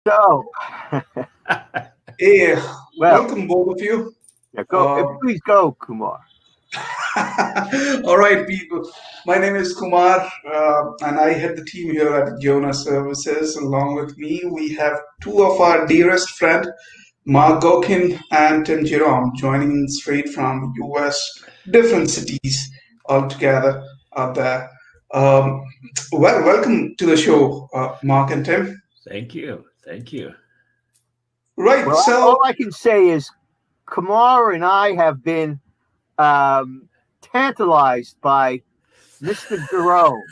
So, Hey, well, welcome both of you. yeah, go. Uh, Please go, Kumar. all right, people. My name is Kumar, and I head the team here at Jonas Services. Along with me, we have two of our dearest friends, Mark Gokin and Tim Jerome, joining in straight from US, different cities altogether out there. Um, welcome to the show, Mark and Tim. Thank you. Thank you. Right, Well, so all I can say is Kumar and I have been um, tantalized by Mr. Jerome.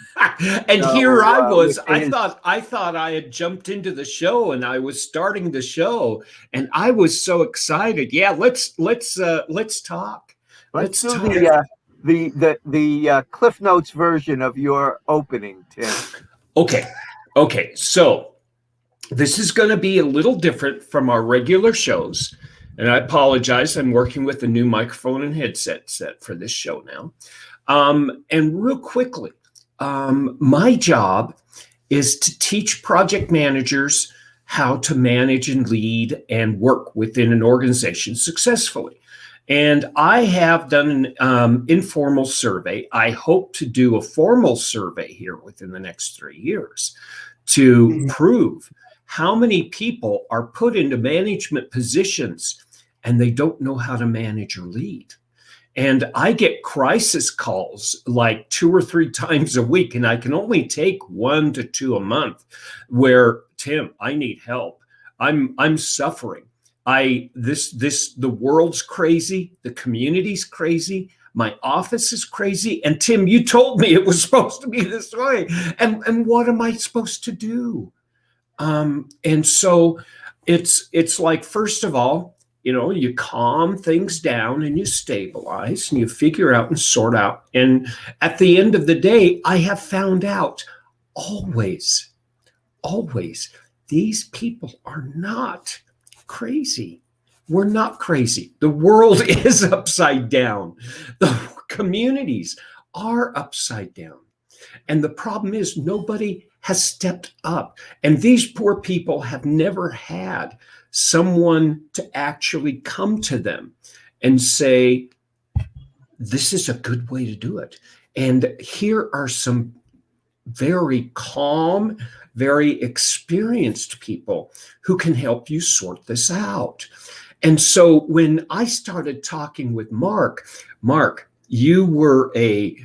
And here I was. With his, I thought I had jumped into the show and I was starting the show and I was so excited. Yeah, let's talk. let's Let's do talk. the Cliff Notes version of your opening, Tim. Okay. Okay. So this is going to be a little different from our regular shows. And I apologize. I'm working with a new microphone and headset set for this show now. And real quickly, my job is to teach project managers how to manage and lead and work within an organization successfully. And I have done an informal survey. I hope to do a formal survey here within the next 3 years to mhm, prove how many people are put into management positions and they don't know how to manage or lead. And I get crisis calls like 2 or 3 times a week, and I can only take 1 to 2 a month where, Tim, I need help. I'm suffering. The world's crazy, the community's crazy, my office is crazy. And Tim, you told me it was supposed to be this way. And what am I supposed to do? And so it's like, first of all, you calm things down and you stabilize and you figure out and sort out. And at the end of the day, I have found out always, always, these people are not crazy. We're not crazy. The world is upside down. The communities are upside down. And the problem is nobody has stepped up. And these poor people have never had someone to actually come to them and say, this is a good way to do it. And here are some very calm, very experienced people who can help you sort this out. And so when I started talking with Mark, you were a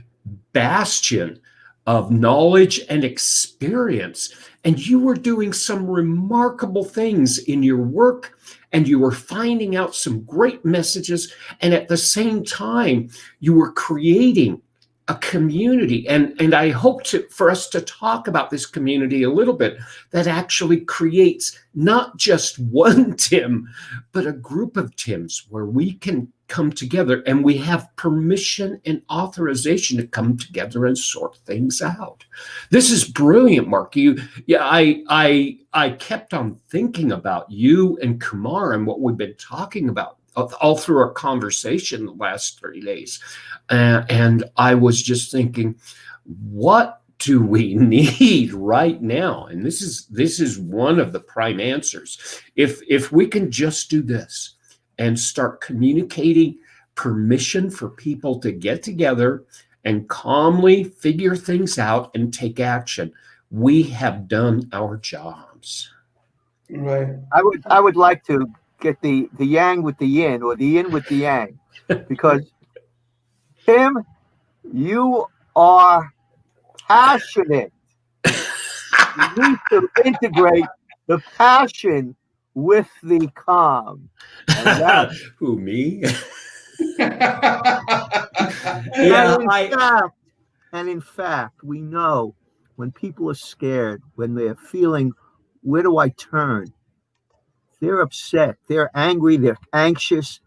bastion of knowledge and experience. And you were doing some remarkable things in your work, and you were finding out some great messages. And at the same time, you were creating a community. And I hope for us to talk about this community a little bit that actually creates not just one Tim, but a group of Tims where we can come together and we have permission and authorization to come together and sort things out. This is brilliant, Mark. I kept on thinking about you and Kumar and what we've been talking about all through our conversation the last 30 days. And I was just thinking, what do we need right now? And this is one of the prime answers. If we can just do this and start communicating permission for people to get together and calmly figure things out and take action, we have done our jobs. right. I would like to get the yang with the yin or the yin with the yang, because Tim, you are passionate. You need to integrate the passion with the calm. And that, Who, me? and Yeah, in fact, and in fact, we know when people are scared, when they're feeling, where do I turn? They're upset, they're angry, they're anxious.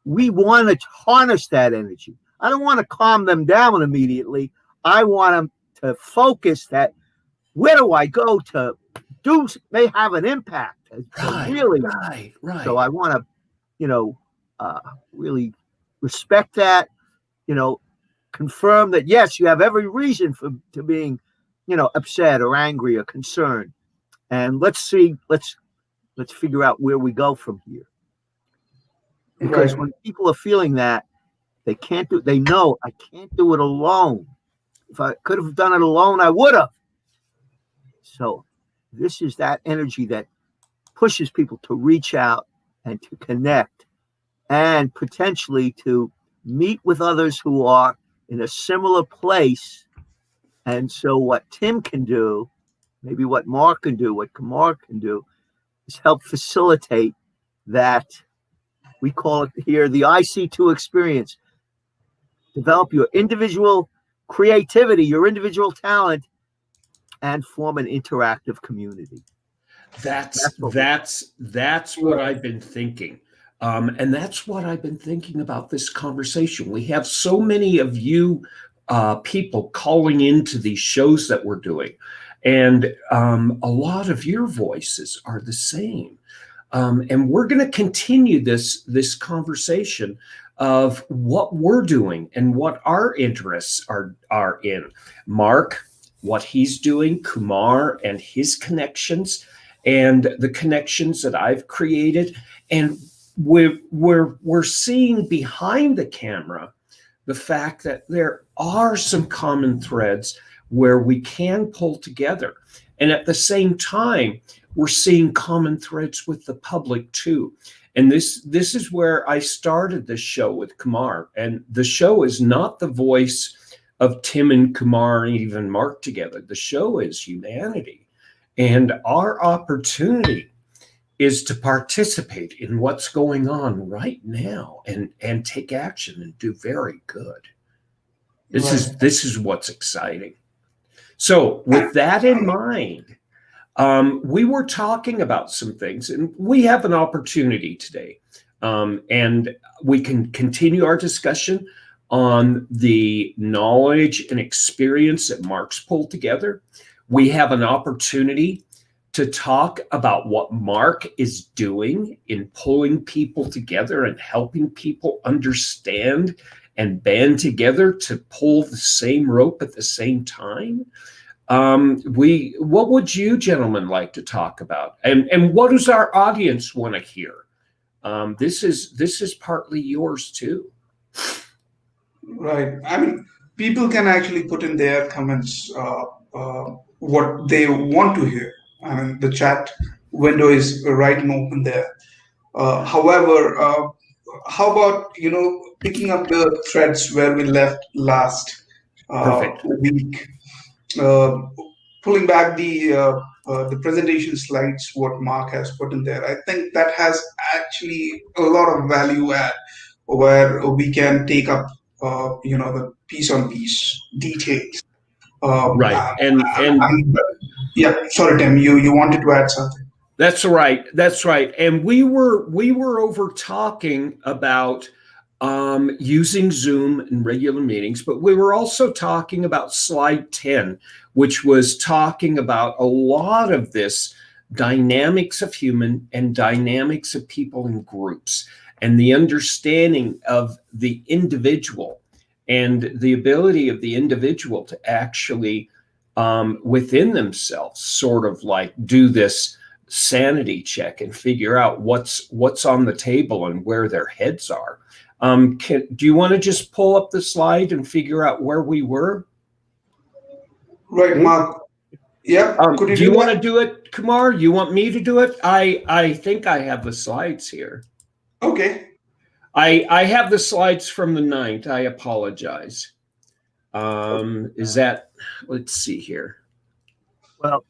We want to harness that energy. I don't want to calm them down immediately. I want them to focus that where do I go to do may have an impact. Really. right. So I want to, you know, uh, really respect that, you know, confirm that yes, you have every reason for to being, upset or angry or concerned. And let's let's figure out where we go from here. Because Right. when people are feeling that, they know I can't do it alone. If I could have done it alone, I would have. So this is that energy that pushes people to reach out and to connect and potentially to meet with others who are in a similar place. And so what Tim can do, maybe what Mark can do, what Kumar can do, is help facilitate that. We call it here the IC2 experience. Develop your individual creativity, your individual talent, and form an interactive community. That's what I've been thinking. And that's what I've been thinking about this conversation. We have so many of you people calling into these shows that we're doing. And a lot of your voices are the same. And we're going to continue this conversation of what we're doing and what our interests are in. Mark, what he's doing, Kumar and his connections, and the connections that I've created. And we're seeing behind the camera the fact that there are some common threads where we can pull together. And at the same time, we're seeing common threads with the public too. And this is where I started this show with Kumar. And the show is not the voice of Tim and Kumar and even Mark together. The show is humanity. And our opportunity is to participate in what's going on right now and take action and do very good. This is what's exciting. So with that in mind, we were talking about some things, and we have an opportunity today, and we can continue our discussion on the knowledge and experience that Mark's pulled together. We have an opportunity to talk about what Mark is doing in pulling people together and helping people understand and band together to pull the same rope at the same time. What would you gentlemen like to talk about? And what does our audience want to hear? This is partly yours too. Right. I mean, people can actually put in their comments what they want to hear. I mean, the chat window is right and open there. However, how about picking up the threads where we left last Perfect. week, pulling back the presentation slides, what Mark has put in there. I think that has actually a lot of value add, where we can take up the piece on piece details. Right. And yeah, sorry, Tim, you wanted to add something. That's right. That's right. And we were over talking about using Zoom in regular meetings, but we were also talking about slide 10, which was talking about a lot of this dynamics of human and dynamics of people in groups, and the understanding of the individual and the ability of the individual to actually within themselves sort of like do this sanity check and figure out what's on the table and where their heads are. Do you want to just pull up the slide and figure out where we were? Right, Mark. Yeah. Do you want to do it, Kumar? You want me to do it? I think I have the slides here. Okay. I have the slides from the 9th. I apologize. Is that, let's see here. Well,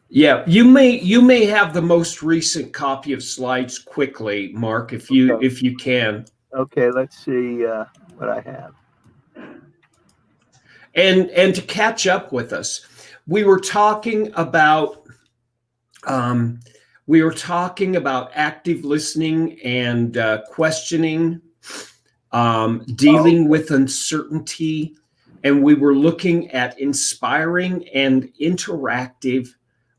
yeah, you may have the most recent copy of slides quickly, Mark, if you can. okay, let's see what I have. And to catch up with us, we were talking about active listening and questioning, dealing with uncertainty, and we were looking at inspiring and interactive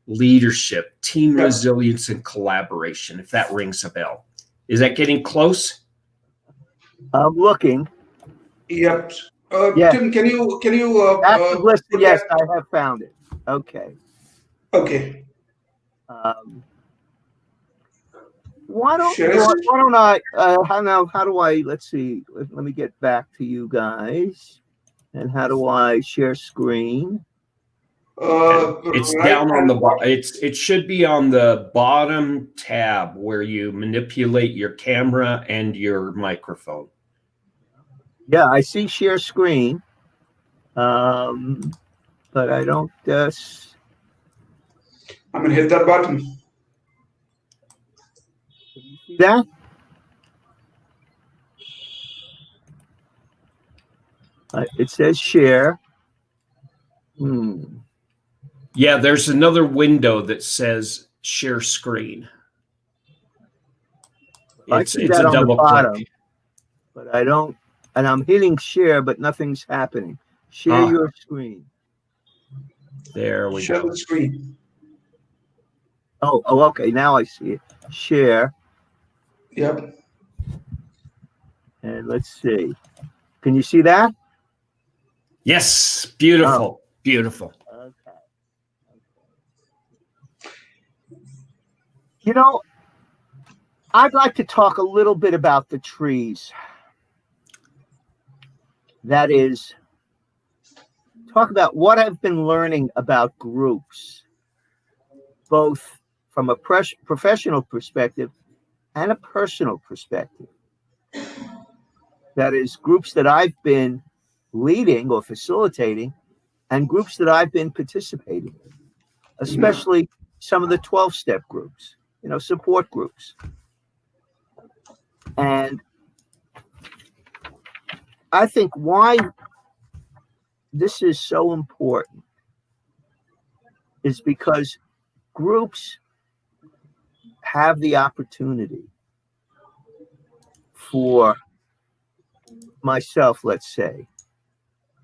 leadership, team resilience, and collaboration, if that rings a bell. Is that getting close? I'm looking. Yep. Yeah. Tim, can you Active listening, yes, I have found it. Okay. Okay. Why don't Share why, it. why don't I how do I let's see, let me get back to you guys, and how do I share screen? It's Right down on hand the bottom. it should be on the bottom tab where you manipulate your camera and your microphone. Yeah, I see share screen, but I don't I'm gonna hit that button. can you see that? It says share. Yeah, there's another window that says share screen. I It's see a that on the double bottom, click. but I don't, and I'm hitting share, but nothing's happening. Share Ah, your screen. there we Share go. the screen. Oh, okay. Now I see it. Share, Yep. and let's see. Can you see that? Yes, Oh, beautiful, beautiful. okay. You know, I'd like to talk a little bit about the trees. That is, talk about what I've been learning about groups, both from a professional perspective and a personal perspective. That is, groups that I've been leading or facilitating and groups that I've been participating in, especially some of the 12-step groups, support groups. And I think why this is so important is because groups have the opportunity for myself, let's say,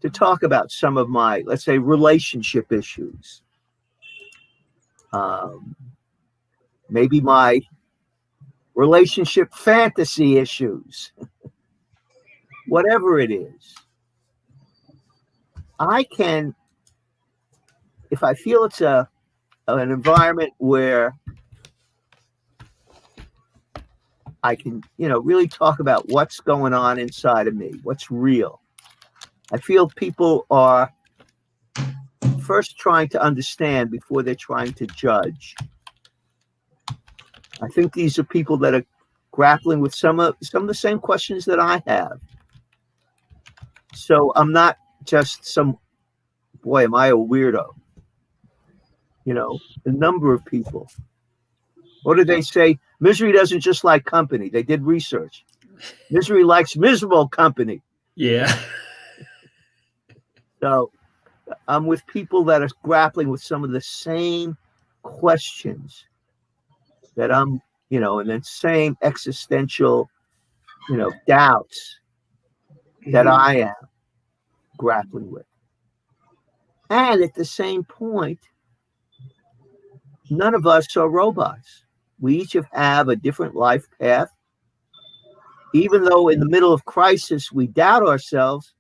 to talk about some of my, let's say, relationship issues. Maybe my relationship fantasy issues, whatever it is. I can, if I feel it's an environment where I can, really talk about what's going on inside of me, what's real. I feel people are first trying to understand before they're trying to judge. I think these are people that are grappling with some of the same questions that I have. So I'm not just some, boy, am I a weirdo? A number of people. What did they say? Misery doesn't just like company. They did research. Misery likes miserable company. Yeah. So I'm with people that are grappling with some of the same questions that I'm, and then same existential, doubts that I am grappling with. And at the same point, none of us are robots. We each have a different life path. Even though in the middle of crisis, we doubt ourselves,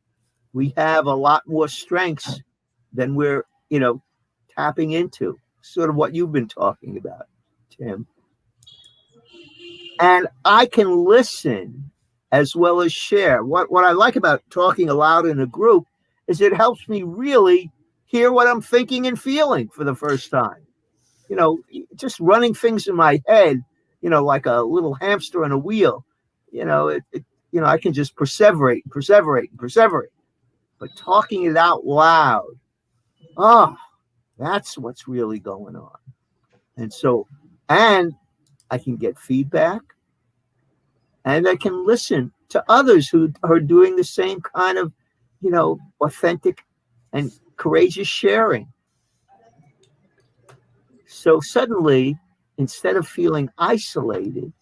we have a lot more strengths than we're, tapping into. Sort of what you've been talking about, Tim. And I can listen as well as share. What I like about talking aloud in a group is it helps me really hear what I'm thinking and feeling for the first time. Just running things in my head, like a little hamster on a wheel, I can just perseverate. But talking it out loud, oh, that's what's really going on. And I can get feedback, and I can listen to others who are doing the same kind of, authentic and courageous sharing. So suddenly, instead of feeling isolated,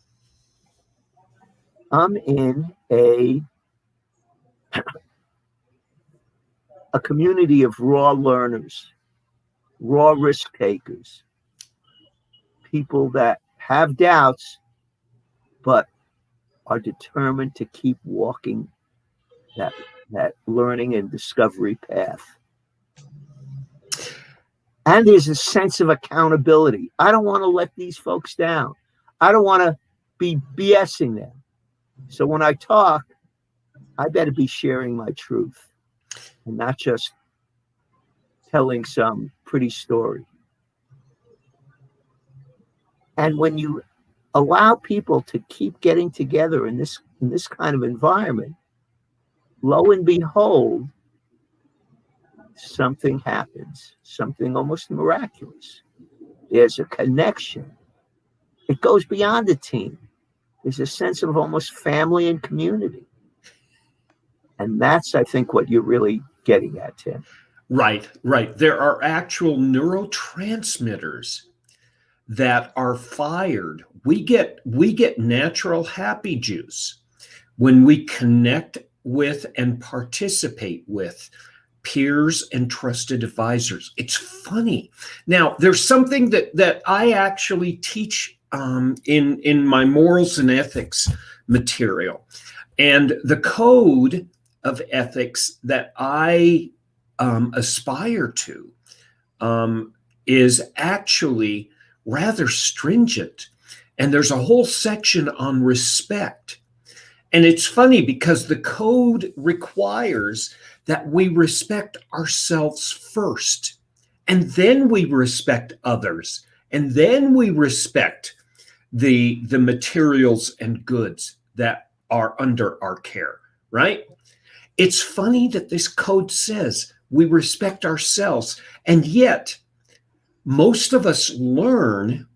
I'm in a community of raw learners, raw risk takers, people that have doubts, but are determined to keep walking that learning and discovery path. And there's a sense of accountability. I don't want to let these folks down. I don't want to be BSing them. So when I talk, I better be sharing my truth and not just telling some pretty story. And when you allow people to keep getting together in this kind of environment, lo and behold, something happens, something almost miraculous. There's a connection. It goes beyond the team. There's a sense of almost family and community. And that's, I think, what you're really getting at, Tim. Right. There are actual neurotransmitters that are fired. We get natural happy juice when we connect with and participate with peers and trusted advisors. It's funny. Now, there's something that I actually teach in my morals and ethics material. And the code of ethics that I aspire to is actually rather stringent. And there's a whole section on respect. And it's funny because the code requires that we respect ourselves first, and then we respect others, and then we respect the materials and goods that are under our care, right? It's funny that this code says we respect ourselves, and yet most of us learn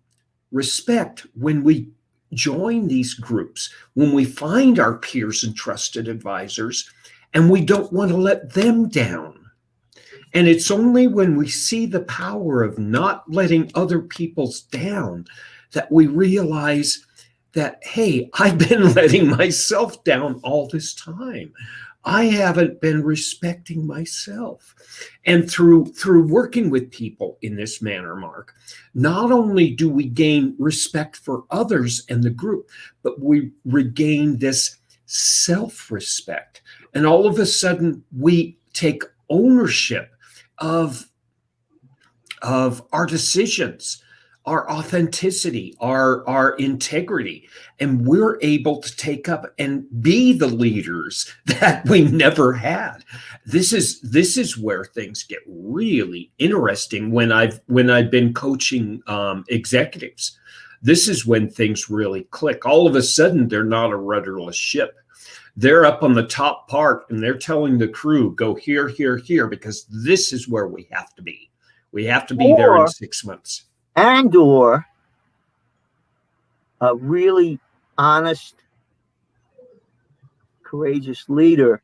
respect when we join these groups, when we find our peers and trusted advisors, and we don't want to let them down. And it's only when we see the power of not letting other people's down that we realize that, hey, I've been letting myself down all this time. I haven't been respecting myself. And through working with people in this manner, Mark, not only do we gain respect for others and the group, but we regain this self-respect. And all of a sudden, we take ownership of our decisions, our authenticity, our integrity, and we're able to take up and be the leaders that we never had. This is where things get really interesting when I've been coaching executives. This is when things really click. All of a sudden, they're not a rudderless ship. They're up on the top part and they're telling the crew, go here, here, here, because this is where we have to be. We have to be there in 6 months. Or a really honest, courageous leader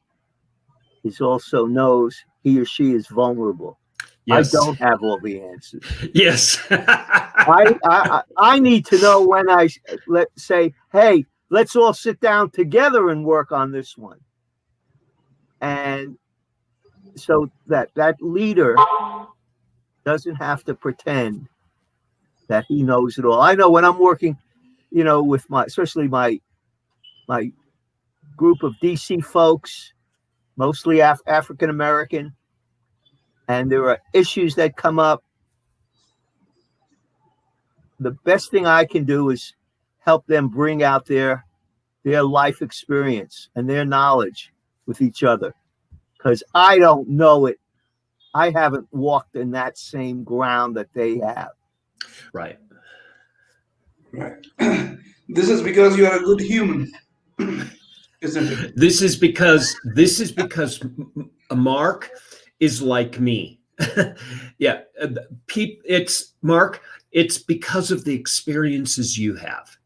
is also knows he or she is vulnerable. Yes. I don't have all the answers. Yes. I need to know when let's say, hey, let's all sit down together and work on this one. And so that leader doesn't have to pretend that he knows it all. I know when I'm working, with especially my group of DC folks, mostly African American, and there are issues that come up. The best thing I can do is help them bring out their life experience and their knowledge with each other, because I don't know it. I haven't walked in that same ground that they have. Right. This is because you are a good human, isn't it? This is because Mark is like me. Yeah. It's Mark. It's because of the experiences you have.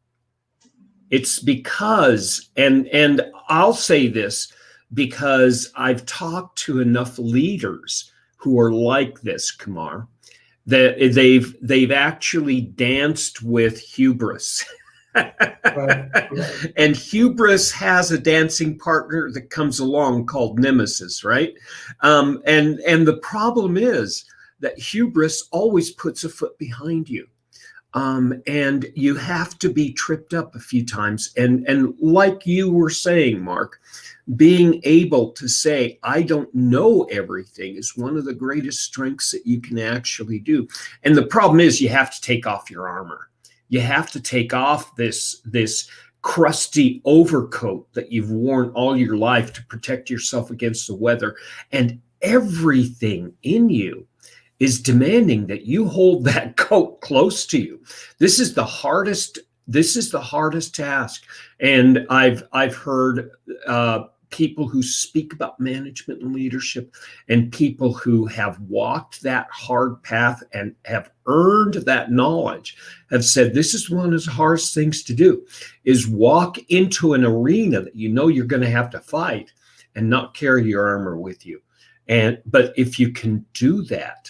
It's because, and I'll say this because I've talked to enough leaders who are like this, Kumar, that they've actually danced with hubris. Right. And hubris has a dancing partner that comes along called nemesis, right? And the problem is that hubris always puts a foot behind you. And you have to be tripped up a few times. And like you were saying, Mark, being able to say, I don't know everything is one of the greatest strengths that you can actually do. And the problem is you have to take off your armor. You have to take off this crusty overcoat that you've worn all your life to protect yourself against the weather. And everything in you is demanding that you hold that coat close to you. This is the hardest task. And I've heard people who speak about management and leadership, and people who have walked that hard path and have earned that knowledge, have said this is one of the hardest things to do, is walk into an arena that you know you're going to have to fight and not carry your armor with you. But if you can do that,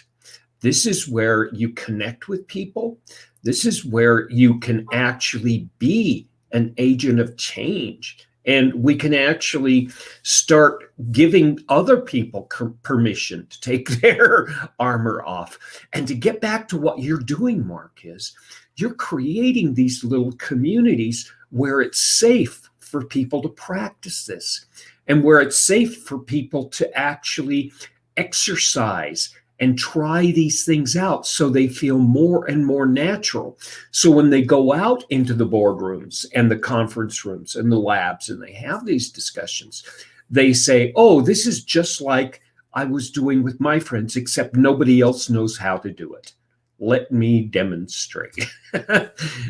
this is where you connect with people. This is where you can actually be an agent of change. And we can actually start giving other people permission to take their armor off. And to get back to what you're doing, Mark, is you're creating these little communities where it's safe for people to practice this, and where it's safe for people to actually exercise and try these things out so they feel more and more natural. So when they go out into the boardrooms and the conference rooms and the labs and they have these discussions, they say, oh, this is just like I was doing with my friends, except nobody else knows how to do it. Let me demonstrate.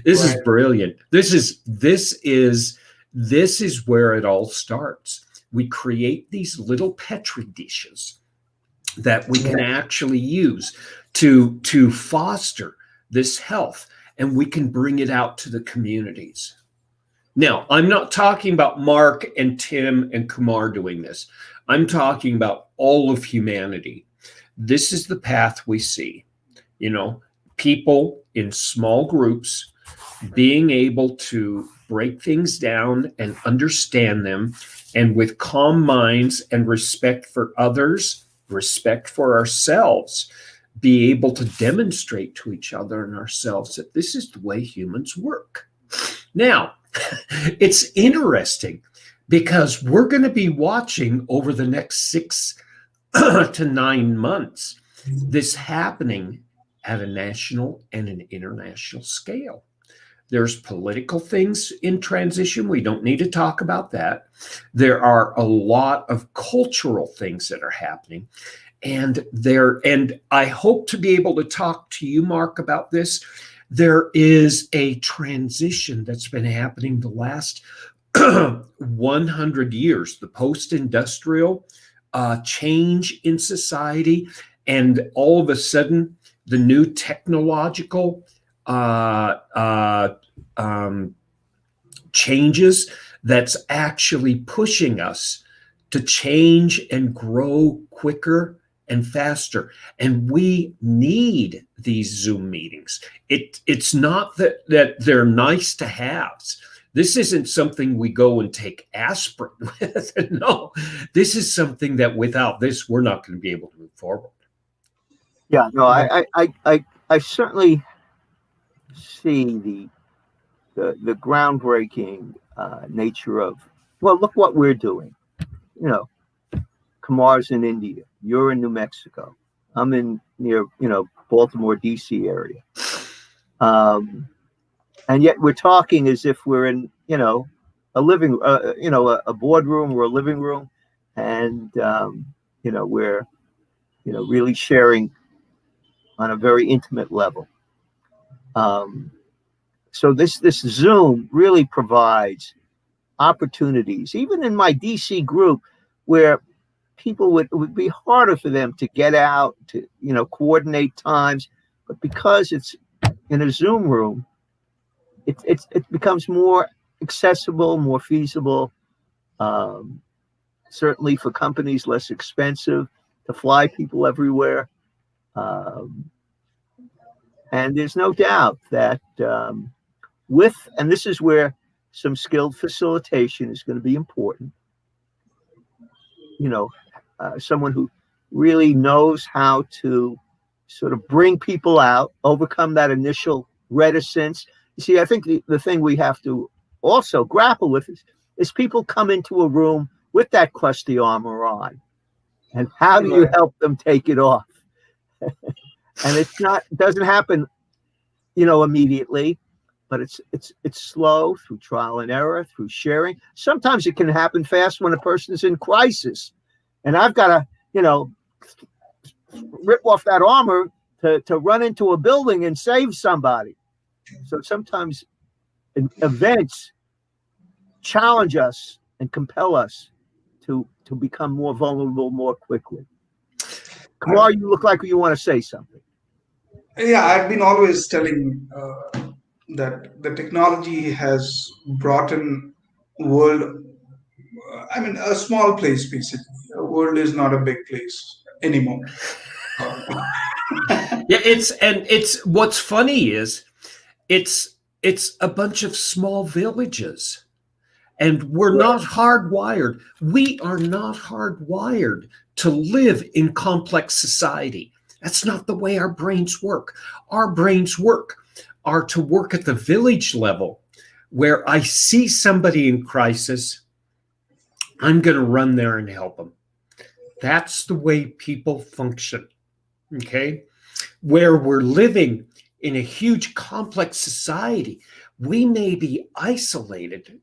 This is brilliant. This is where it all starts. We create these little Petri dishes that we can actually use to foster this health, and we can bring it out to the communities. Now, I'm not talking about Mark and Tim and Kumar doing this. I'm talking about all of humanity. This is the path we see. People in small groups being able to break things down and understand them, and with calm minds and respect for others, respect for ourselves, be able to demonstrate to each other and ourselves that this is the way humans work. Now, it's interesting because we're going to be watching over the next 6 to 9 months this happening at a national and an international scale. There's political things in transition. We don't need to talk about that. There are a lot of cultural things that are happening. And I hope to be able to talk to you, Mark, about this. There is a transition that's been happening the last 100 years, the post-industrial change in society. And all of a sudden, the new technological changes that's actually pushing us to change and grow quicker and faster. And we need these Zoom meetings. It's not that they're nice to haves. This isn't something we go and take aspirin with. No, this is something that without this, we're not going to be able to move forward. Yeah, no, I certainly see the groundbreaking nature of, well, look what we're doing. Kumar's in India. You're in New Mexico. I'm in near, Baltimore, DC area. And yet we're talking as if we're in, a living, a boardroom or a living room. And, we're, really sharing on a very intimate level. So this Zoom really provides opportunities, even in my DC group, where people it would be harder for them to get out to, coordinate times, but because it's in a Zoom room, it becomes more accessible, more feasible. Certainly for companies, less expensive to fly people everywhere. And there's no doubt that and this is where some skilled facilitation is going to be important. Someone who really knows how to sort of bring people out, overcome that initial reticence. You see, I think the thing we have to also grapple with is people come into a room with that crusty armor on, and how do you Right. help them take it off? And it doesn't happen, immediately, but it's slow through trial and error, through sharing. Sometimes it can happen fast when a person is in crisis, and I've got to, rip off that armor to run into a building and save somebody. So sometimes events challenge us and compel us to become more vulnerable more quickly. Kumar, you look like you want to say something. Yeah, I've been always telling that the technology has brought in world. I mean, a small place basically. A world is not a big place anymore. Yeah, it's what's funny is it's a bunch of small villages, and we're not hardwired. We are not hardwired to live in complex society. That's not the way our brains work. Our brains are to work at the village level, where I see somebody in crisis, I'm going to run there and help them. That's the way people function. Okay? Where we're living in a huge complex society, we may be isolated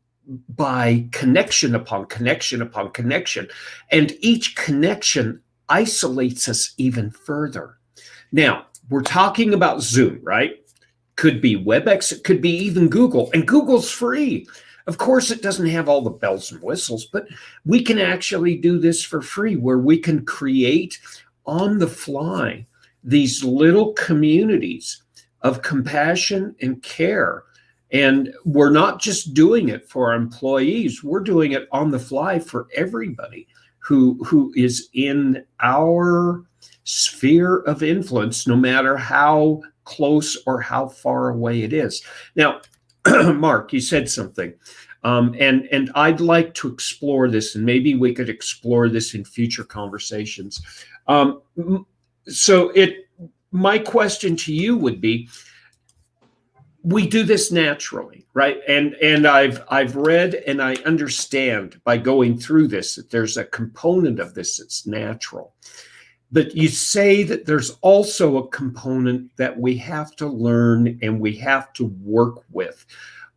by connection upon connection upon connection, and each connection isolates us even further. Now, we're talking about Zoom, right? Could be WebEx, it could be even Google, and Google's free. Of course, it doesn't have all the bells and whistles, but we can actually do this for free, where we can create on the fly these little communities of compassion and care. And we're not just doing it for our employees, we're doing it on the fly for everybody who is in our sphere of influence, no matter how close or how far away it is. Now, Mark, you said something, and I'd like to explore this, and maybe we could explore this in future conversations. So my question to you would be, we do this naturally, right? And I've read and I understand by going through this that there's a component of this that's natural. But you say that there's also a component that we have to learn and we have to work with.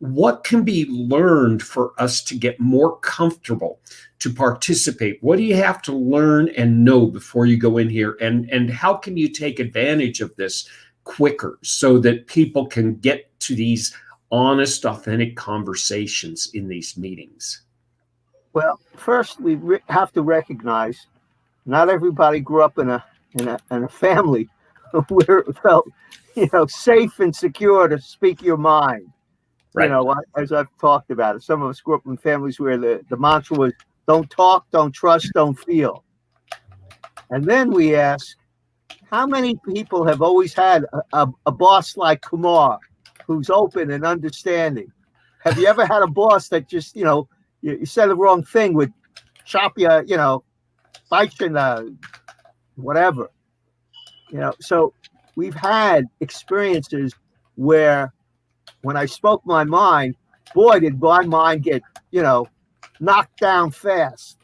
What can be learned for us to get more comfortable to participate? What do you have to learn and know before you go in here? And how can you take advantage of this quicker so that people can get to these honest, authentic conversations in these meetings? Well, first we have to recognize not everybody grew up in a family where it felt, safe and secure to speak your mind. Right. As I've talked about it, some of us grew up in families where the mantra was, don't talk, don't trust, don't feel. And then we ask, how many people have always had a boss like Kumar, who's open and understanding? Have you ever had a boss that just, you said the wrong thing, would chop you, bite you, whatever? So we've had experiences where when I spoke my mind, boy, did my mind get, knocked down fast.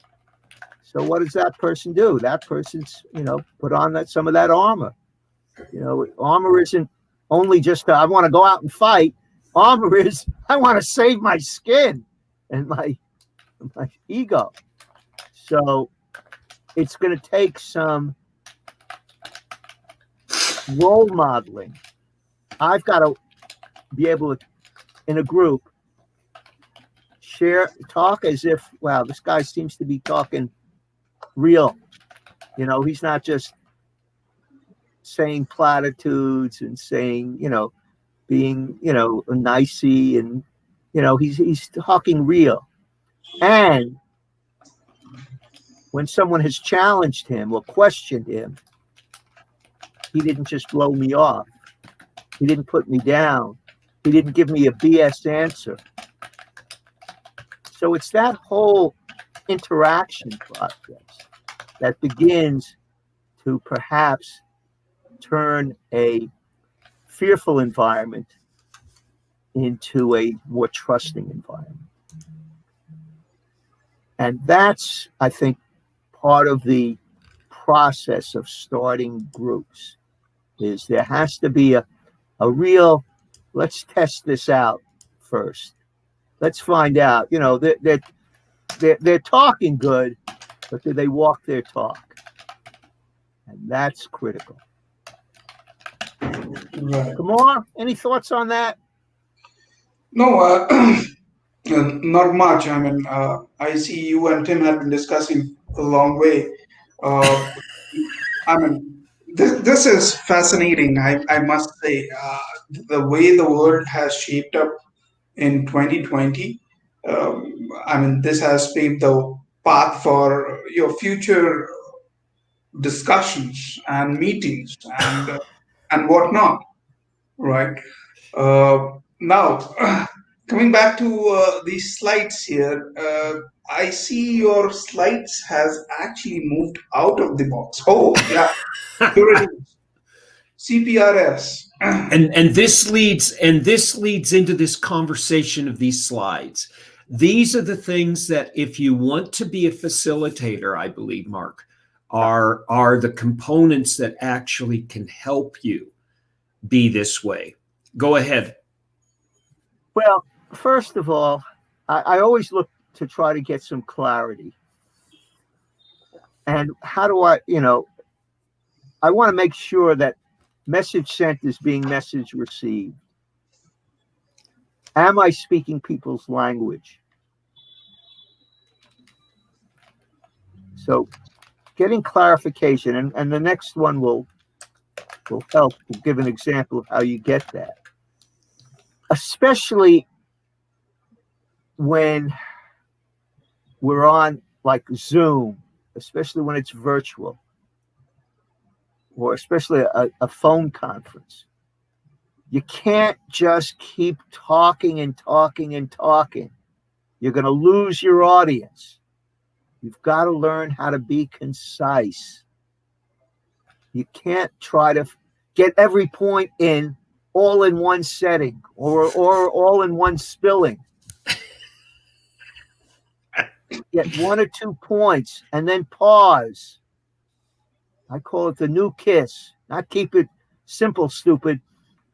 So what does that person do? That person's, put on some of that armor. Armor isn't only just, I want to go out and fight. Armor is, I want to save my skin and my ego. So it's going to take some role modeling. I've got to be able to, in a group, talk as if, wow, this guy seems to be talking real. He's not just saying platitudes and saying, being, nicey, and, he's talking real. And when someone has challenged him or questioned him, he didn't just blow me off. He didn't put me down. He didn't give me a BS answer. So it's that whole interaction process that begins to perhaps turn a fearful environment into a more trusting environment. And that's, I think, part of the process of starting groups is there has to be a real, let's test this out first. Let's find out, they're talking good, but do they walk their talk? And that's critical. Right. Kumar, any thoughts on that? No, not much. I mean, I see you and Tim have been discussing a long way. Uh, I mean, this is fascinating. I must say, the way the world has shaped up in 2020. I mean, this has paved the path for your future discussions and meetings and whatnot, right? Now, coming back to these slides here, I see your slides has actually moved out of the box. Oh, yeah, here it is. CPRS. And this leads into this conversation of these slides. These are the things that if you want to be a facilitator, I believe, Mark, are the components that actually can help you be this way. Go ahead. Well, first of all, I always look to try to get some clarity. And how do I want to make sure that message sent is being message received. Am I speaking people's language? So getting clarification, and the next one will help. We'll give an example of how you get that. Especially when we're on like Zoom, especially when it's virtual, or especially a phone conference. You can't just keep talking and talking and talking. You're going to lose your audience. You've got to learn how to be concise. You can't try to get every point in all in one setting or all in one spilling. Get 1 or 2 points and then pause. I call it the new kiss. Not keep it simple, stupid.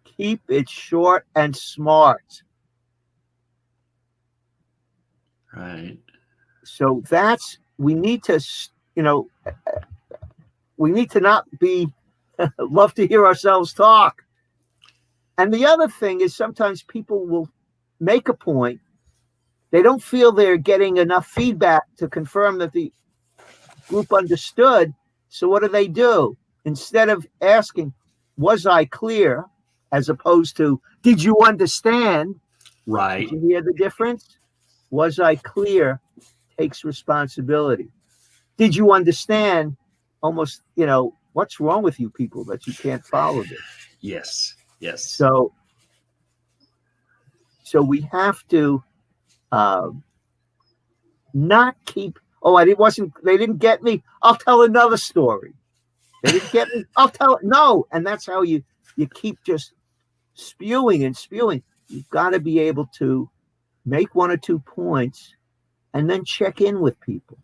Keep it short and smart. Right. So we need to not be, love to hear ourselves talk. And the other thing is sometimes people will make a point. They don't feel they're getting enough feedback to confirm that the group understood. So what do? Instead of asking, was I clear? As opposed to, did you understand? Right. Did you hear the difference? Was I clear? Takes responsibility. Did you understand? Almost, what's wrong with you people that you can't follow this? Yes. Yes. So we have to not keep, they didn't get me. I'll tell another story. They didn't get me. I'll tell it. No. And that's how you keep just spewing and spewing. You've got to be able to make 1 or 2 points and then check in with people.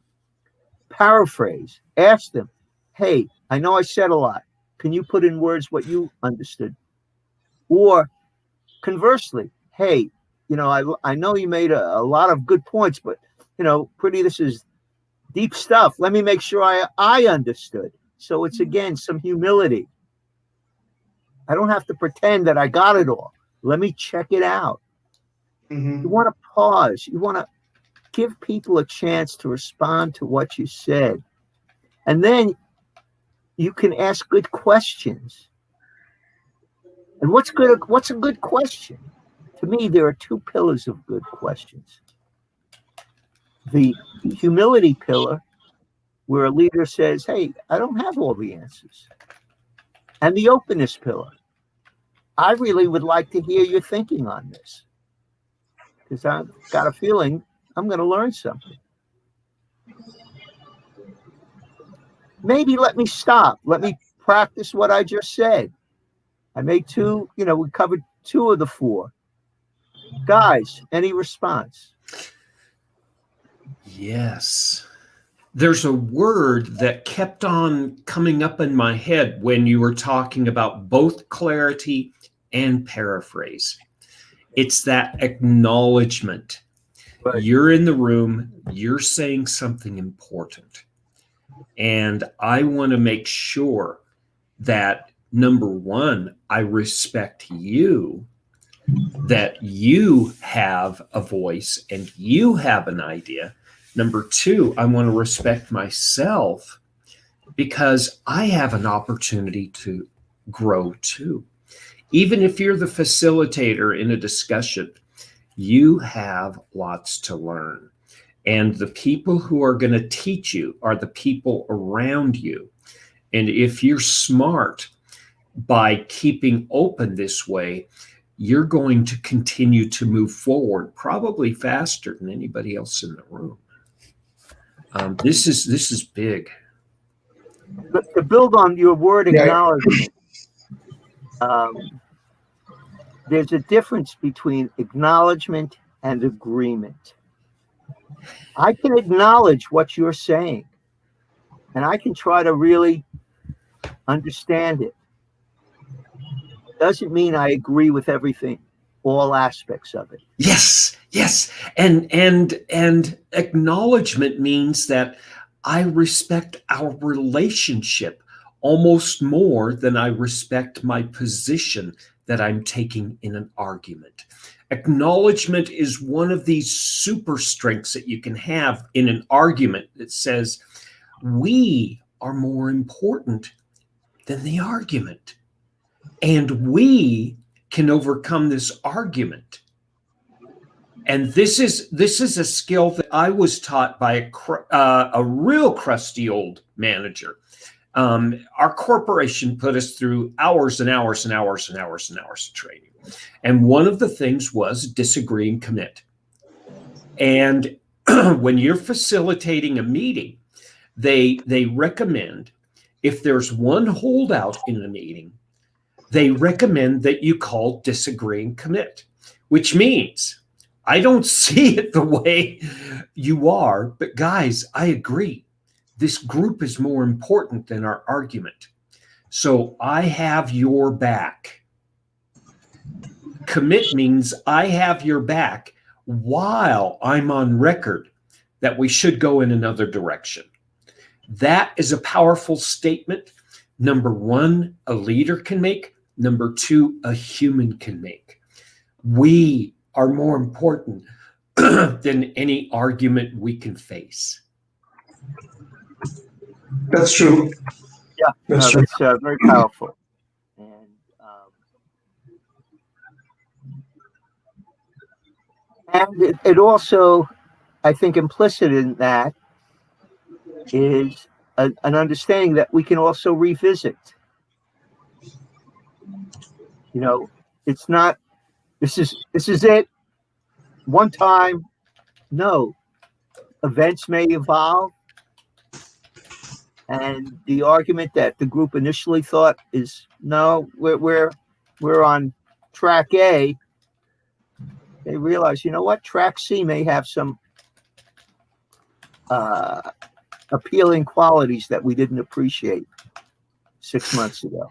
Paraphrase. Ask them, hey, I know I said a lot. Can you put in words what you understood? Or conversely, hey, I know you made a lot of good points, but, this is deep stuff. Let me make sure I understood. So it's, again, some humility. I don't have to pretend that I got it all. Let me check it out. Mm-hmm. You want to pause. You want to give people a chance to respond to what you said. And then you can ask good questions. And what's a good question? To me, there are 2 pillars of good questions. The humility pillar, where a leader says, hey, I don't have all the answers. And the openness pillar. I really would like to hear your thinking on this, because I've got a feeling I'm going to learn something. Maybe let me stop. Let me practice what I just said. I made 2, we covered 2 of the 4. Guys, any response? Yes. There's a word that kept on coming up in my head when you were talking about both clarity and paraphrase. It's that acknowledgement. Right. You're in the room, you're saying something important. And I want to make sure that, number one, I respect you, that you have a voice and you have an idea. Number two, I want to respect myself because I have an opportunity to grow too. Even if you're the facilitator in a discussion, you have lots to learn. And the people who are going to teach you are the people around you. And if you're smart by keeping open this way, you're going to continue to move forward probably faster than anybody else in the room. This is big. But to build on your word Yeah. acknowledgement, there's a difference between acknowledgement and agreement. I can acknowledge what you're saying, and I can try to really understand it. Doesn't mean I agree with everything, all aspects of it. Yes, yes. And acknowledgement means that I respect our relationship almost more than I respect my position that I'm taking in an argument. Acknowledgement is one of these super strengths that you can have in an argument that says, we are more important than the argument. And we can overcome this argument. And this is a skill that I was taught by a real crusty old manager. Our corporation put us through hours and hours and hours and hours and hours of training. And one of the things was disagree and commit. And when you're facilitating a meeting, they recommend, if there's one holdout in the meeting, they recommend that you call disagree and commit, which means I don't see it the way you are, but guys, I agree. This group is more important than our argument. So I have your back. Commit means I have your back while I'm on record that we should go in another direction. That is a powerful statement. Number one, a leader can make. Number two, a human can make. We are more important than any argument we can face. That's true. Yeah, That's true. that's very powerful. And it also, I think, implicit in that is an understanding that we can also revisit. You know, it's not, this is it, one time. No, events may evolve. And the argument that the group initially thought is, no, we're on track A. They realize, you know what, track C may have some appealing qualities that we didn't appreciate 6 months ago.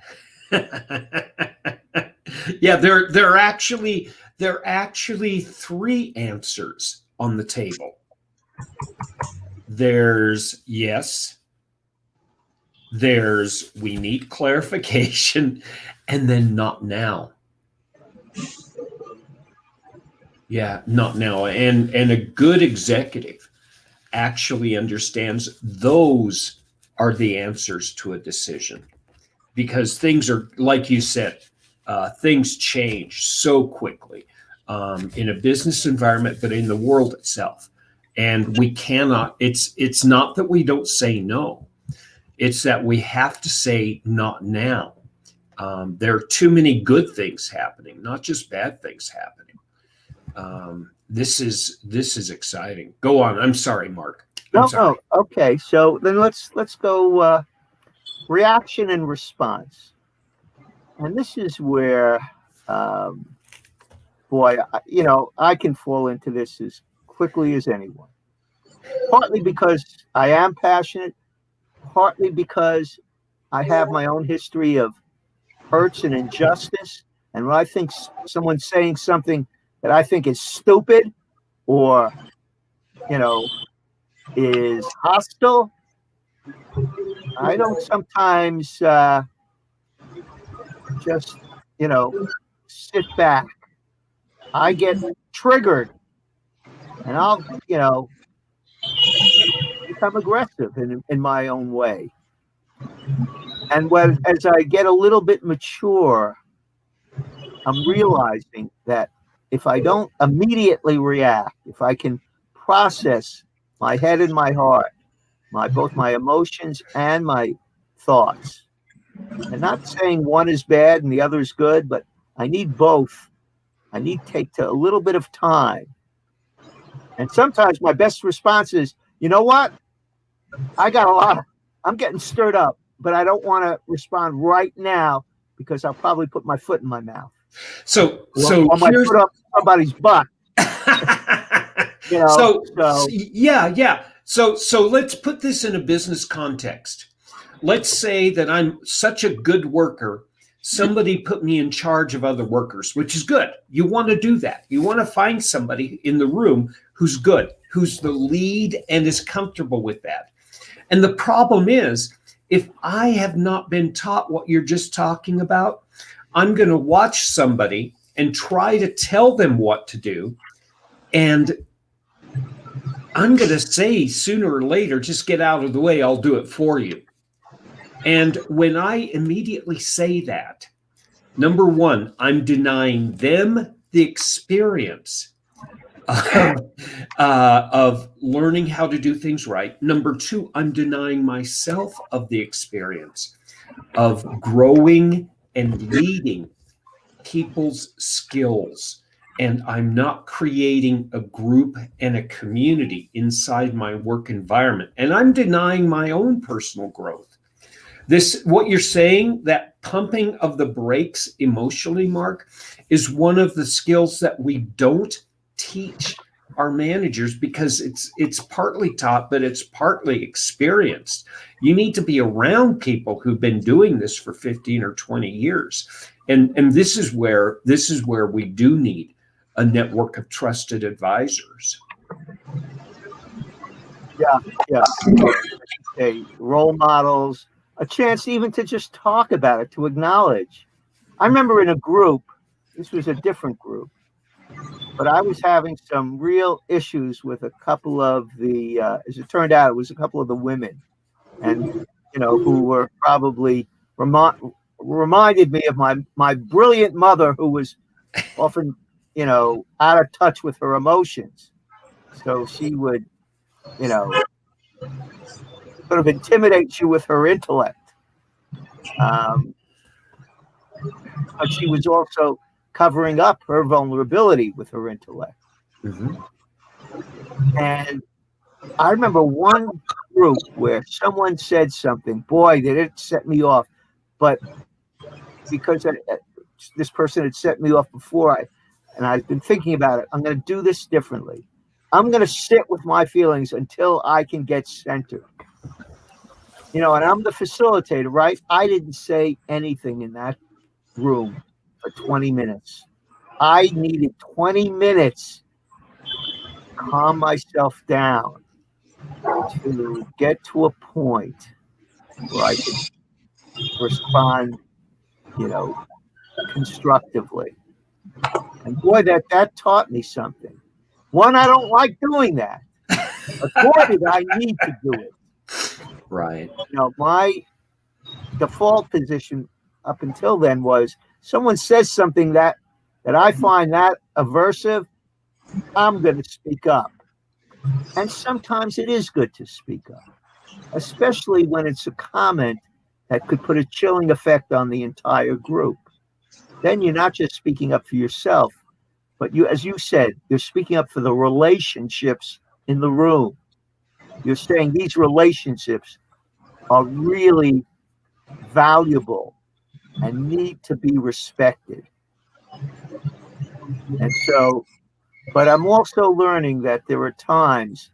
Yeah, there are actually three answers on the table. There's yes, there's we need clarification, and then not now. Yeah, not now. And a good executive actually understands those are the answers to a decision, because things are, like you said, things change so quickly in a business environment, but in the world itself. And we cannot, it's not that we don't say no. It's that we have to say not now. There are too many good things happening, not just bad things happening. This is exciting. Go on. I'm sorry, Mark. No. Okay. So then let's go reaction and response. And this is where boy, I can fall into this as quickly as anyone. Partly because I am passionate, partly because I have my own history of hurts and injustice. And when I think someone's saying something that I think is stupid or, is hostile, I don't sometimes just, sit back. I get triggered and I'll, become aggressive in my own way. And as I get a little bit mature, I'm realizing that if I don't immediately react, if I can process my head and my heart, both my emotions and my thoughts, and not saying one is bad and the other is good, but I need both. I need to take a little bit of time. And sometimes my best response is, you know what? I'm getting stirred up, but I don't want to respond right now because I'll probably put my foot in my mouth. So I might put up somebody's butt. Yeah. So let's put this in a business context. Let's say that I'm such a good worker. Somebody put me in charge of other workers, which is good. You want to do that. You want to find somebody in the room who's good, who's the lead and is comfortable with that. And the problem is, if I have not been taught what you're just talking about, I'm going to watch somebody and try to tell them what to do. And I'm going to say sooner or later, just get out of the way, I'll do it for you. And when I immediately say that, number one, I'm denying them the experience of learning how to do things right. Number two, I'm denying myself of the experience of growing and leading people's skills. And I'm not creating a group and a community inside my work environment. And I'm denying my own personal growth. What you're saying, that pumping of the brakes emotionally, Mark, is one of the skills that we don't teach our managers because it's partly taught, but it's partly experienced. You need to be around people who've been doing this for 15 or 20 years. And this is where we do need a network of trusted advisors. Yeah. Okay, role models, a chance even to just talk about it, to acknowledge. I remember in a group, this was a different group, but I was having some real issues with a couple of the, as it turned out, it was a couple of the women, and who were probably reminded me of my brilliant mother, who was often, out of touch with her emotions. So she would, sort of intimidate you with her intellect. But she was also covering up her vulnerability with her intellect. Mm-hmm. And I remember one group where someone said something, boy, did it set me off. But because this person had set me off before, and I've been thinking about it, I'm going to do this differently. I'm going to sit with my feelings until I can get centered. And I'm the facilitator, right? I didn't say anything in that room for 20 minutes. I needed 20 minutes to calm myself down, to get to a point where I could respond, constructively. And boy, that taught me something. One, I don't like doing that. But boy, did I need to do it. Right. My default position up until then was someone says something that I find that aversive, I'm going to speak up. And sometimes it is good to speak up, especially when it's a comment that could put a chilling effect on the entire group. Then you're not just speaking up for yourself, but as you said, you're speaking up for the relationships in the room. You're saying these relationships are really valuable and need to be respected. And so, but I'm also learning that there are times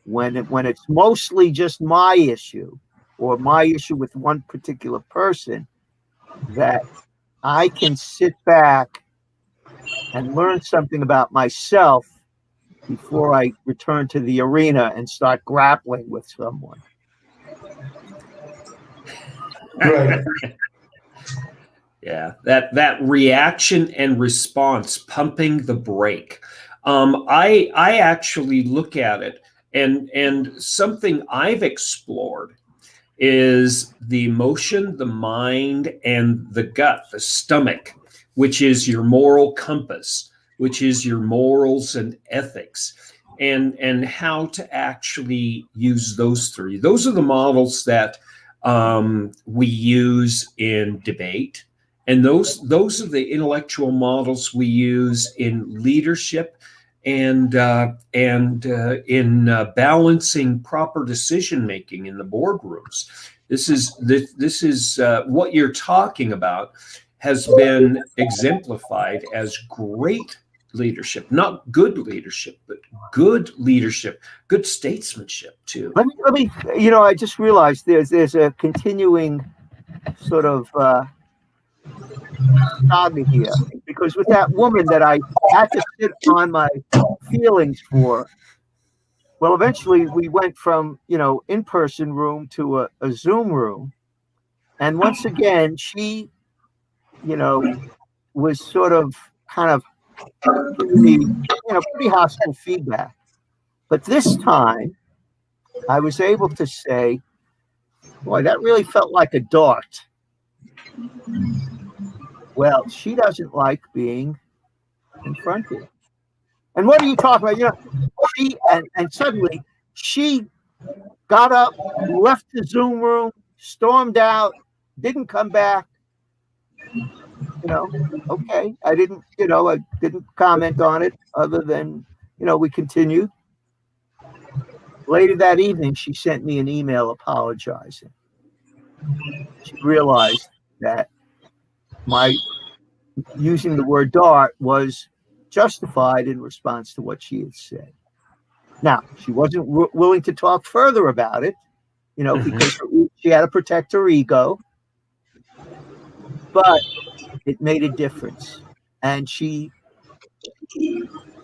when it's mostly just my issue or my issue with one particular person, that I can sit back and learn something about myself before I return to the arena and start grappling with someone. Right. Yeah, that reaction and response, pumping the brake. I actually look at it, and something I've explored is the emotion, the mind, and the gut, the stomach, which is your moral compass, which is your morals and ethics, and how to actually use those three. Those are the models that we use in debate, and those are the intellectual models we use in leadership and in balancing proper decision making in the boardrooms. This is what you're talking about has been exemplified as great leadership, not good leadership, but good leadership, good statesmanship too. Let me, I just realized there's a continuing sort of saga here, because with that woman that I had to sit on my feelings for, well, eventually we went from, in-person room to a Zoom room. And once again, she, was sort of kind of giving me, pretty hostile feedback. But this time I was able to say, boy, that really felt like a dart. Well, she doesn't like being confronted. And what are you talking about? She and suddenly she got up, left the Zoom room, stormed out, didn't come back. Okay. I didn't comment on it other than, we continued. Later that evening, she sent me an email apologizing. She realized that my using the word dart was justified in response to what she had said. Now, she wasn't willing to talk further about it, because she had to protect her ego, but it made a difference. And she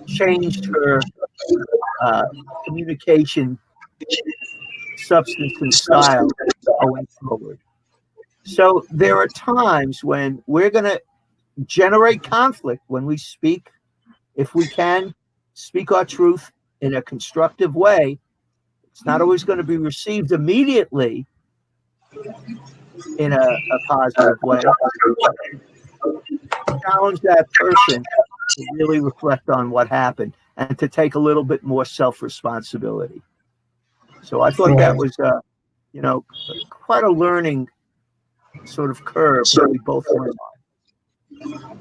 changed her communication substance and style going forward. So there are times when we're going to generate conflict when we speak. If we can speak our truth in a constructive way, it's not always going to be received immediately in a positive way. Challenge that person to really reflect on what happened and to take a little bit more self-responsibility. So I thought that was, quite a learning sort of curve that we both went on.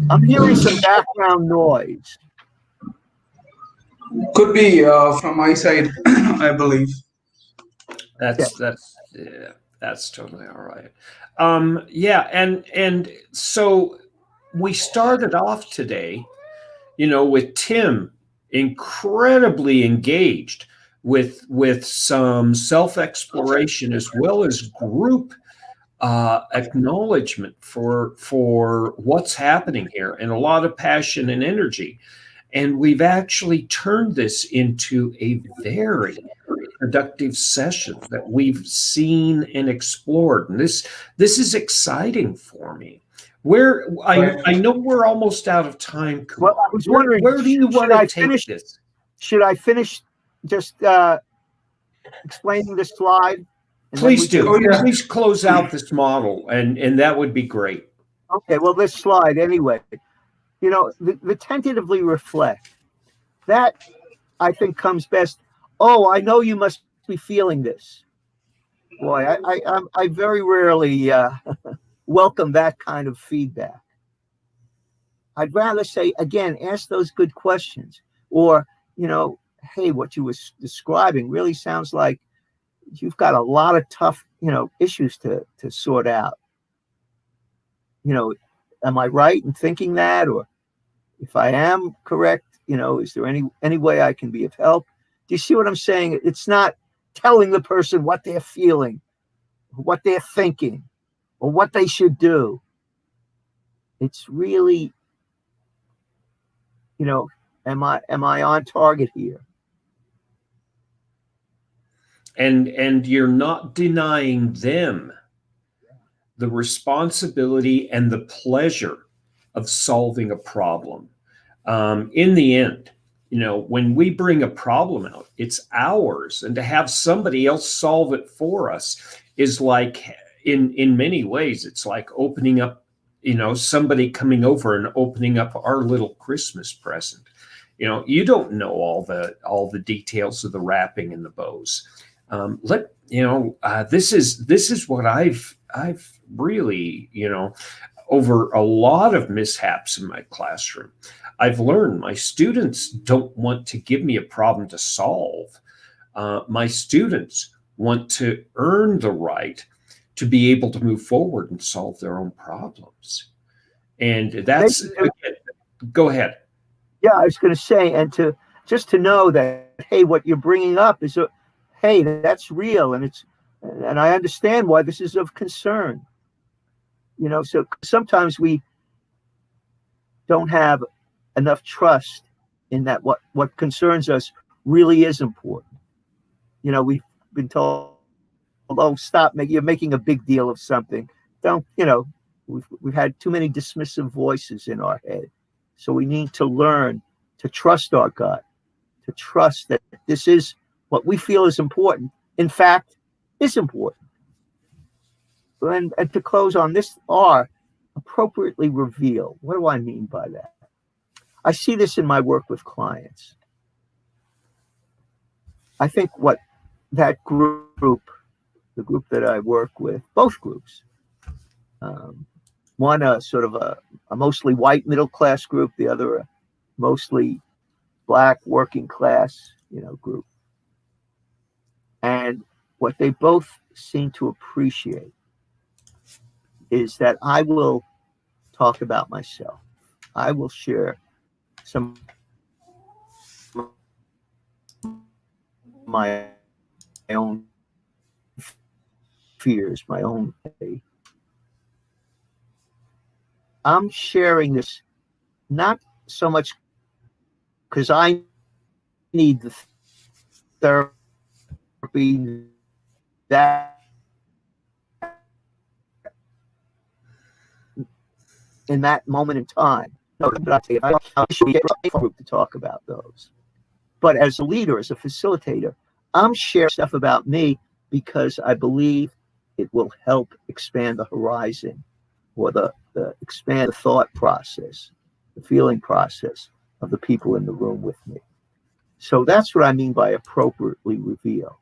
I'm hearing some background noise. Could be from my side, I believe. That's totally all right. And so we started off today, with Tim incredibly engaged with some self-exploration as well as group acknowledgement for what's happening here, and a lot of passion and energy. And we've actually turned this into a very productive session that we've seen and explored. And this is exciting for me. I know we're almost out of time. Well, I was wondering, where do you want to take this? Should I finish just explaining the slide? Please do. Please close out this model, and that would be great. Okay, well, this slide anyway. The tentatively reflect, that I think comes best. Oh, I know you must be feeling this. Boy, I very rarely welcome that kind of feedback. I'd rather say, again, ask those good questions. Or, hey, what you was describing really sounds like you've got a lot of tough, issues to sort out. Am I right in thinking that? Or If I am correct, is there any way I can be of help? Do you see what I'm saying? It's not telling the person what they're feeling, what they're thinking, or what they should do. It's really, am I on target here? And you're not denying them the responsibility and the pleasure of solving a problem. In the end, when we bring a problem out, it's ours, and to have somebody else solve it for us is like, in many ways, it's like opening up, somebody coming over and opening up our little Christmas present. You don't know all the details of the wrapping and the bows. This is what I've really, over a lot of mishaps in my classroom, I've learned my students don't want to give me a problem to solve. My students want to earn the right to be able to move forward and solve their own problems. And that's, go ahead. Yeah, I was going to say, and to know that, hey, what you're bringing up is hey, that's real, and I understand why this is of concern. So sometimes we don't have enough trust in that what concerns us really is important. We've been told, oh, stop, you're making a big deal of something. Don't, we've had too many dismissive voices in our head. So we need to learn to trust our gut, to trust that this is what we feel is important, in fact, is important. And to close on this, are appropriately reveal. What do I mean by that? I see this in my work with clients. I think what that group, the group that I work with, both groups, one a sort of a mostly white middle class group, the other a mostly Black working class, group. And what they both seem to appreciate is that I will talk about myself. I will share some of my own fears, my own. I'm sharing this not so much because I need the therapy that in that moment in time. No, but I should get a group to talk about those. But as a leader, as a facilitator, I'm sharing stuff about me because I believe it will help expand the horizon, or the expand the thought process, the feeling process of the people in the room with me. So that's what I mean by appropriately reveal.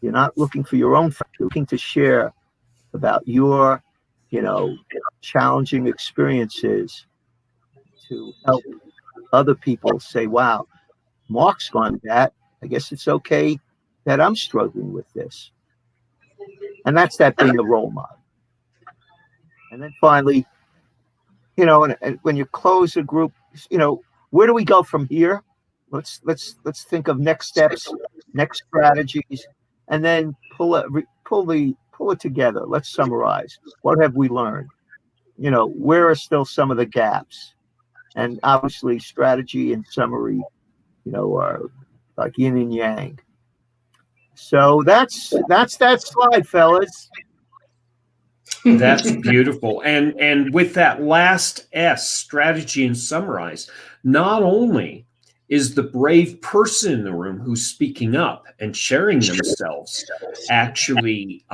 You're not looking for your own, you're looking to share about your, challenging experiences to help other people say, wow, Mark's gone that. I guess it's okay that I'm struggling with this. And that's that being a role model. And then finally, and when you close a group, where do we go from here? Let's think of next steps, next strategies, and then pull it together. Let's summarize. What have we learned? Where are still some of the gaps? And obviously, strategy and summary, are like yin and yang. So that's that slide, fellas. That's beautiful. And with that last S, strategy and summarize, not only is the brave person in the room who's speaking up and sharing themselves actually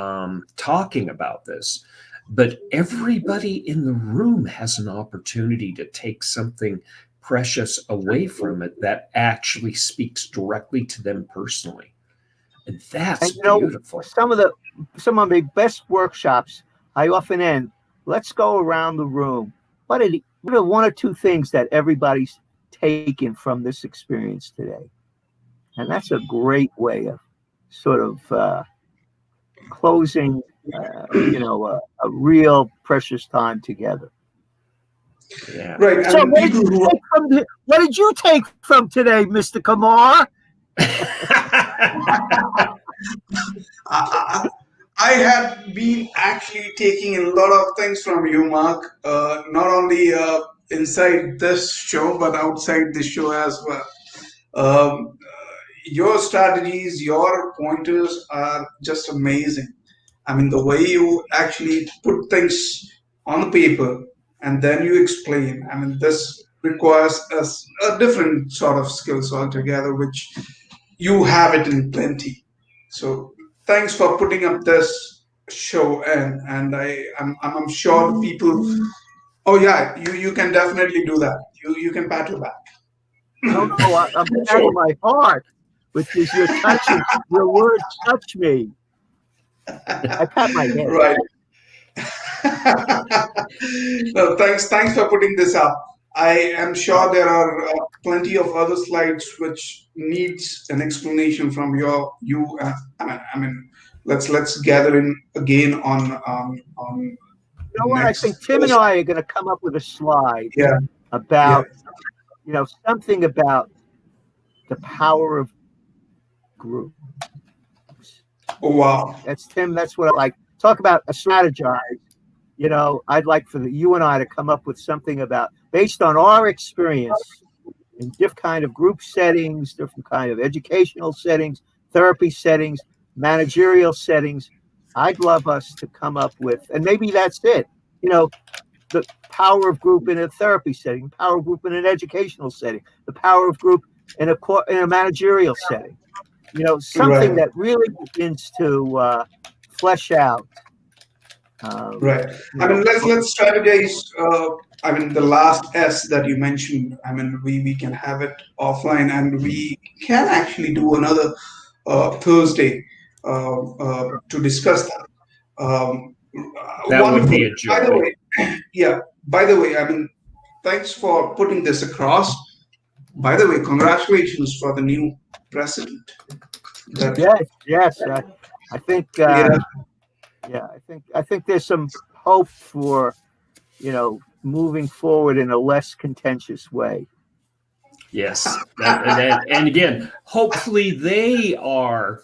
talking about this, but everybody in the room has an opportunity to take something precious away from it that actually speaks directly to them personally. And that's beautiful. Some of my best workshops, I often end, let's go around the room. What are one or two things that everybody's taken from this experience today? And that's a great way of sort of closing a real precious time together. Yeah. Right. So People what did you take from today, Mr. Kumar? I had been actually taking a lot of things from you, Mark, not only inside this show, but outside the show as well. Um, your strategies, your pointers are just amazing. I mean, the way you actually put things on the paper and then you explain. I mean, this requires a different sort of skills altogether, which you have it in plenty. So thanks for putting up this show, and I'm sure the people. Oh yeah, you can definitely do that. You can pat your back. No, I'm patting my heart, which is your touching. Your words touch me. I pat my head. Right. No, thanks for putting this up. I am sure there are plenty of other slides which needs an explanation from you. I mean, let's gather in again on You know what? I next. think Tim and I are going to come up with a slide Yeah, about, yeah. something about the power of group. Oh wow. That's Tim. That's what I like. Talk about a strategize. I'd like for you and I to come up with something about, based on our experience in different kind of group settings, different kind of educational settings, therapy settings, managerial settings. I'd love us to come up with, and maybe that's it. The power of group in a therapy setting, the power of group in an educational setting, the power of group in a managerial setting. Something Right. that really begins to flesh out. Right. I mean, let's strategize. I mean, the last S that you mentioned. I mean, we can have it offline, and we can actually do another Thursday to discuss that. That would Wonderful. be a By the joy. way, yeah. By the way, I mean, thanks for putting this across. By the way, congratulations for the new president. Yes. I think. Yeah. I think there's some hope for, moving forward in a less contentious way. Yes. And again, hopefully they are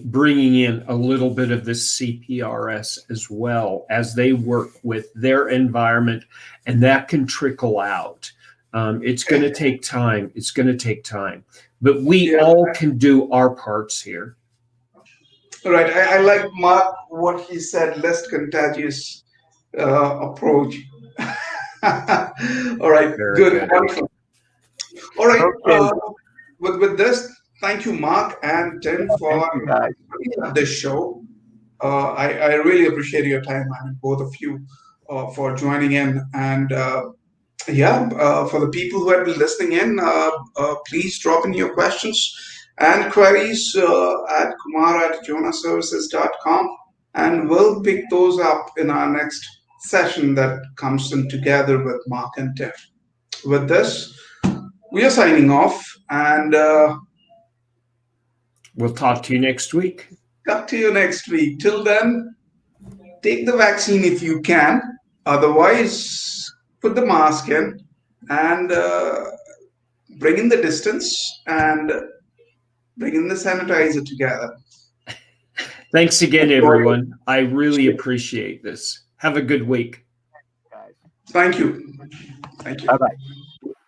bringing in a little bit of this CPRS as well as they work with their environment, and that can trickle out. It's going to take time. It's going to take time, but we all can do our parts here. Right. I like Mark what he said, less contagious approach. All right. Very Good. Wonderful. All right. Okay. With this, thank you, Mark and Tim, for Thank you, guys. this show. I really appreciate your time, I mean, both of you, for joining in. And for the people who have been listening in, please drop in your questions and queries at kumar@jonaservices.com, and we'll pick those up in our next session that comes in together with Mark and Tim. With this, we are signing off, and we'll talk to you next week. Talk to you next week. Till then, take the vaccine if you can. Otherwise, put the mask in and bring in the distance and bring in the sanitizer together. Thanks again, everyone. I really appreciate this. Have a good week. Thank you. Thank you. Bye-bye.